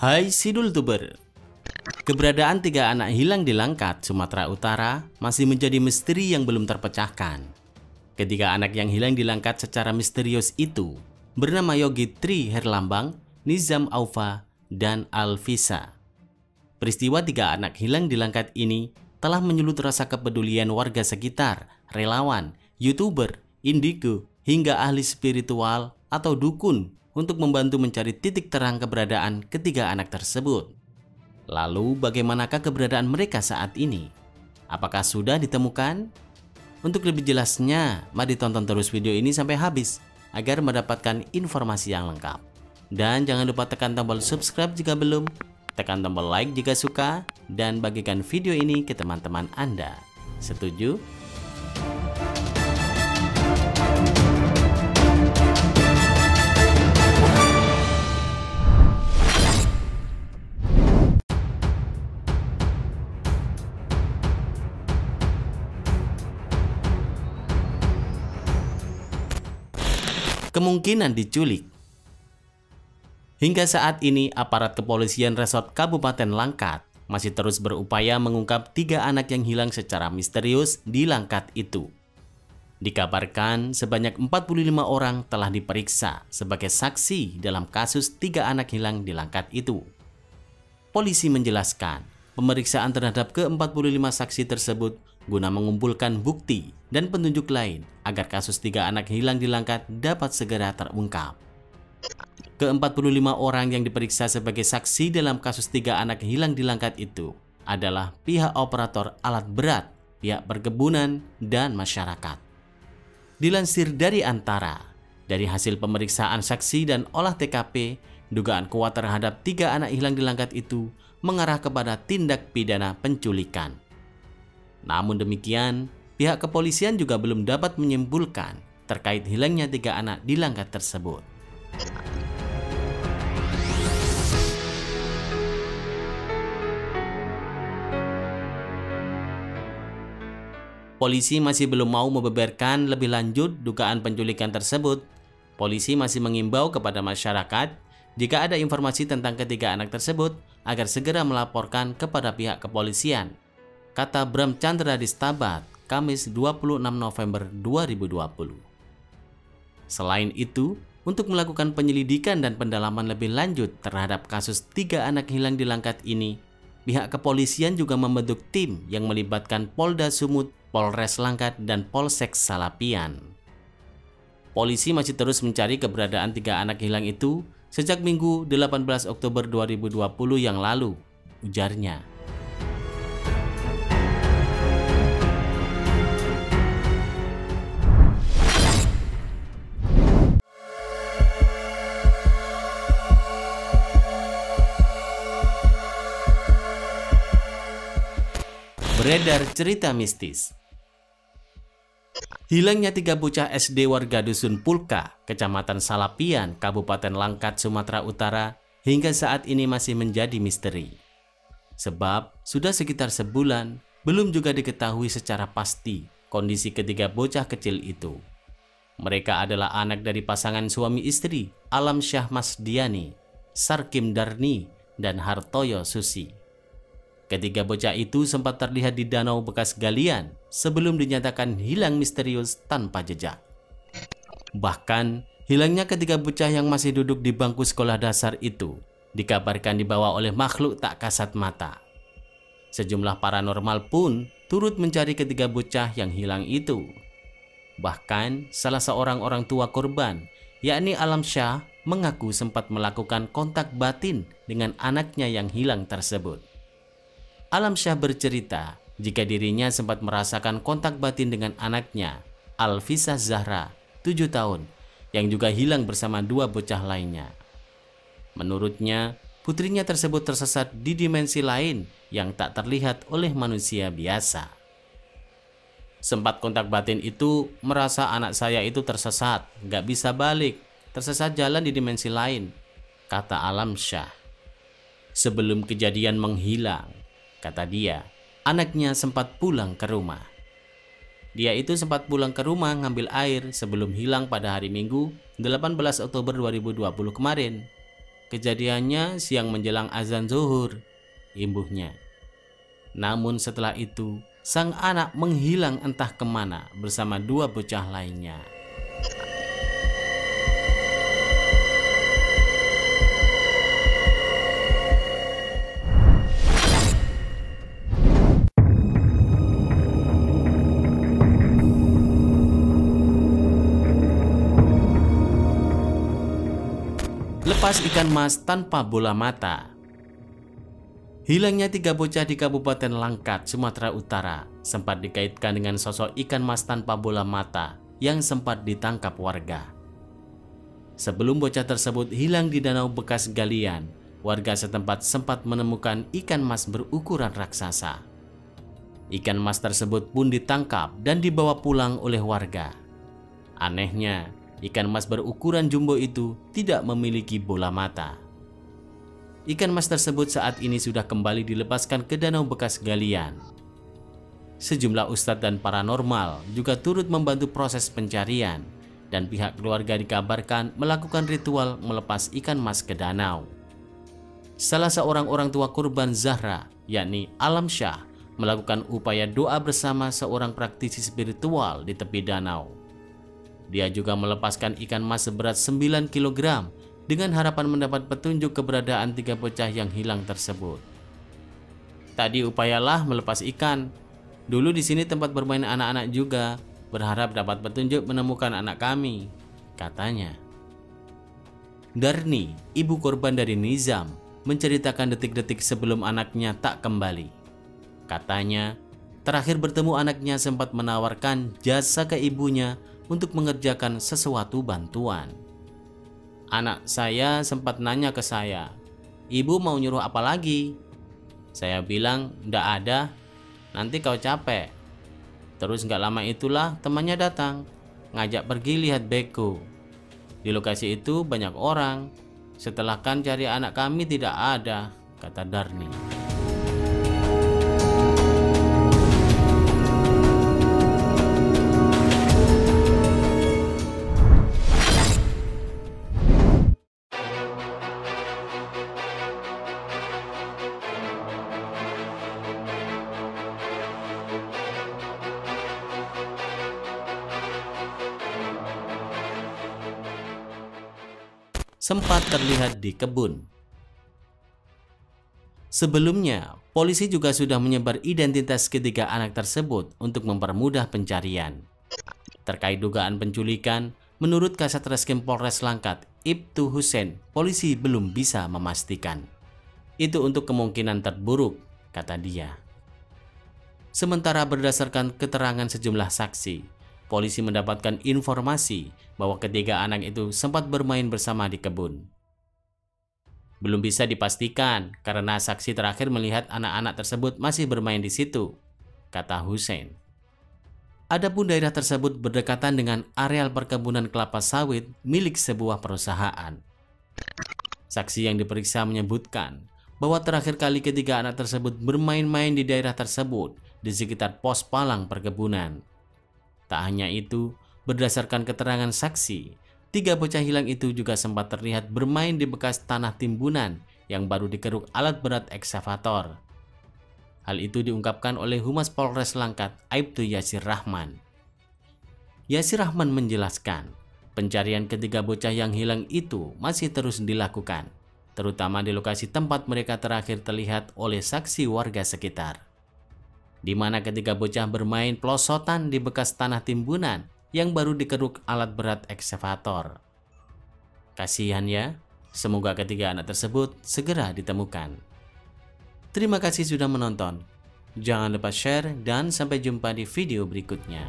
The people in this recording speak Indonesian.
Hai Sidul Tuber. Keberadaan 3 anak hilang di Langkat, Sumatera Utara masih menjadi misteri yang belum terpecahkan. Ketiga anak yang hilang di Langkat secara misterius itu bernama Yogi Tri Herlambang, Nizam Aufa, dan Alvisa. Peristiwa 3 anak hilang di Langkat ini telah menyulut rasa kepedulian warga sekitar, relawan, YouTuber, indigo, hingga ahli spiritual atau dukun untuk membantu mencari titik terang keberadaan ketiga anak tersebut. Lalu bagaimanakah keberadaan mereka saat ini? Apakah sudah ditemukan? Untuk lebih jelasnya, mari tonton terus video ini sampai habis agar mendapatkan informasi yang lengkap. Dan jangan lupa tekan tombol subscribe jika belum, tekan tombol like jika suka, dan bagikan video ini ke teman-teman Anda. Setuju? Kemungkinan diculik. Hingga saat ini, aparat kepolisian resort Kabupaten Langkat masih terus berupaya mengungkap 3 anak yang hilang secara misterius di Langkat itu. Dikabarkan sebanyak 45 orang telah diperiksa sebagai saksi dalam kasus 3 anak hilang di Langkat itu. Polisi menjelaskan, pemeriksaan terhadap ke-45 saksi tersebut guna mengumpulkan bukti dan petunjuk lain agar kasus 3 anak hilang di Langkat dapat segera terungkap. Ke-45 orang yang diperiksa sebagai saksi dalam kasus 3 anak hilang di Langkat itu adalah pihak operator alat berat, pihak perkebunan, dan masyarakat. Dilansir dari Antara, dari hasil pemeriksaan saksi dan olah TKP, dugaan kuat terhadap 3 anak hilang di Langkat itu mengarah kepada tindak pidana penculikan. Namun demikian, pihak kepolisian juga belum dapat menyimpulkan terkait hilangnya 3 anak di Langkat tersebut. Polisi masih belum mau membeberkan lebih lanjut dugaan penculikan tersebut. Polisi masih mengimbau kepada masyarakat jika ada informasi tentang ketiga anak tersebut agar segera melaporkan kepada pihak kepolisian, kata Bram Chandra di Stabat, Kamis 26 November 2020. Selain itu, untuk melakukan penyelidikan dan pendalaman lebih lanjut terhadap kasus 3 anak hilang di Langkat ini, pihak kepolisian juga membentuk tim yang melibatkan Polda Sumut, Polres Langkat, dan Polsek Salapian. Polisi masih terus mencari keberadaan 3 anak hilang itu sejak Minggu 18 Oktober 2020 yang lalu, ujarnya. Beredar cerita mistis. Hilangnya 3 bocah SD warga Dusun Pulka, Kecamatan Salapian, Kabupaten Langkat, Sumatera Utara hingga saat ini masih menjadi misteri. Sebab sudah sekitar sebulan belum juga diketahui secara pasti kondisi ketiga bocah kecil itu. Mereka adalah anak dari pasangan suami istri Alam Syah Masdiani, Sarkim Darni, dan Hartoyo Susi. Ketiga bocah itu sempat terlihat di danau bekas galian sebelum dinyatakan hilang misterius tanpa jejak. Bahkan, hilangnya ketiga bocah yang masih duduk di bangku sekolah dasar itu dikabarkan dibawa oleh makhluk tak kasat mata. Sejumlah paranormal pun turut mencari ketiga bocah yang hilang itu. Bahkan, salah seorang orang tua korban, yakni Alam Syah, mengaku sempat melakukan kontak batin dengan anaknya yang hilang tersebut. Alam Syah bercerita jika dirinya sempat merasakan kontak batin dengan anaknya, Alvisa Zahra, 7 tahun, yang juga hilang bersama 2 bocah lainnya. Menurutnya, putrinya tersebut tersesat di dimensi lain yang tak terlihat oleh manusia biasa. Sempat kontak batin itu merasa anak saya itu tersesat, gak bisa balik, tersesat jalan di dimensi lain, kata Alam Syah. Sebelum kejadian menghilang, kata dia, anaknya sempat pulang ke rumah. Dia itu sempat pulang ke rumah ngambil air sebelum hilang pada hari Minggu 18 Oktober 2020 kemarin. Kejadiannya siang menjelang azan zuhur, imbuhnya. Namun setelah itu, sang anak menghilang entah kemana bersama 2 bocah lainnya. Lepas ikan mas tanpa bola mata. Hilangnya 3 bocah di Kabupaten Langkat, Sumatera Utara sempat dikaitkan dengan sosok ikan mas tanpa bola mata yang sempat ditangkap warga. Sebelum bocah tersebut hilang di danau bekas galian, warga setempat sempat menemukan ikan mas berukuran raksasa. Ikan mas tersebut pun ditangkap dan dibawa pulang oleh warga. Anehnya, ikan mas berukuran jumbo itu tidak memiliki bola mata. Ikan mas tersebut saat ini sudah kembali dilepaskan ke danau bekas galian. Sejumlah ustadz dan paranormal juga turut membantu proses pencarian, dan pihak keluarga dikabarkan melakukan ritual melepas ikan mas ke danau. Salah seorang orang tua korban Zahra, yakni Alam Syah, melakukan upaya doa bersama seorang praktisi spiritual di tepi danau. Dia juga melepaskan ikan mas seberat 9 kg dengan harapan mendapat petunjuk keberadaan 3 bocah yang hilang tersebut. Tadi upayalah melepas ikan. Dulu di sini tempat bermain anak-anak juga, berharap dapat petunjuk menemukan anak kami, katanya. Darni, ibu korban dari Nizam, menceritakan detik-detik sebelum anaknya tak kembali. Katanya, terakhir bertemu anaknya sempat menawarkan jasa ke ibunya untuk mengerjakan sesuatu bantuan. Anak saya sempat nanya ke saya, "Ibu mau nyuruh apa lagi?" Saya bilang, "Nggak ada, nanti kau capek." Terus nggak lama itulah temannya datang, ngajak pergi lihat beko. Di lokasi itu banyak orang. Setelah kan cari anak kami tidak ada, kata Darni. Sempat terlihat di kebun. Sebelumnya, polisi juga sudah menyebar identitas ketiga anak tersebut untuk mempermudah pencarian. Terkait dugaan penculikan, menurut Kasat Reskrim Polres Langkat, Ibtu Husein, polisi belum bisa memastikan. Itu untuk kemungkinan terburuk, kata dia. Sementara berdasarkan keterangan sejumlah saksi, polisi mendapatkan informasi bahwa ketiga anak itu sempat bermain bersama di kebun. Belum bisa dipastikan karena saksi terakhir melihat anak-anak tersebut masih bermain di situ, kata Husein. Adapun daerah tersebut berdekatan dengan areal perkebunan kelapa sawit milik sebuah perusahaan. Saksi yang diperiksa menyebutkan bahwa terakhir kali ketiga anak tersebut bermain-main di daerah tersebut di sekitar pos palang perkebunan. Tak hanya itu, berdasarkan keterangan saksi, 3 bocah hilang itu juga sempat terlihat bermain di bekas tanah timbunan yang baru dikeruk alat berat ekskavator. Hal itu diungkapkan oleh Humas Polres Langkat, Aibtu Yasir Rahman. Yasir Rahman menjelaskan, pencarian ketiga bocah yang hilang itu masih terus dilakukan, terutama di lokasi tempat mereka terakhir terlihat oleh saksi warga sekitar, di mana ketiga bocah bermain pelosotan di bekas tanah timbunan yang baru dikeruk alat berat ekskavator. Kasihan ya, semoga ketiga anak tersebut segera ditemukan. Terima kasih sudah menonton. Jangan lupa share dan sampai jumpa di video berikutnya.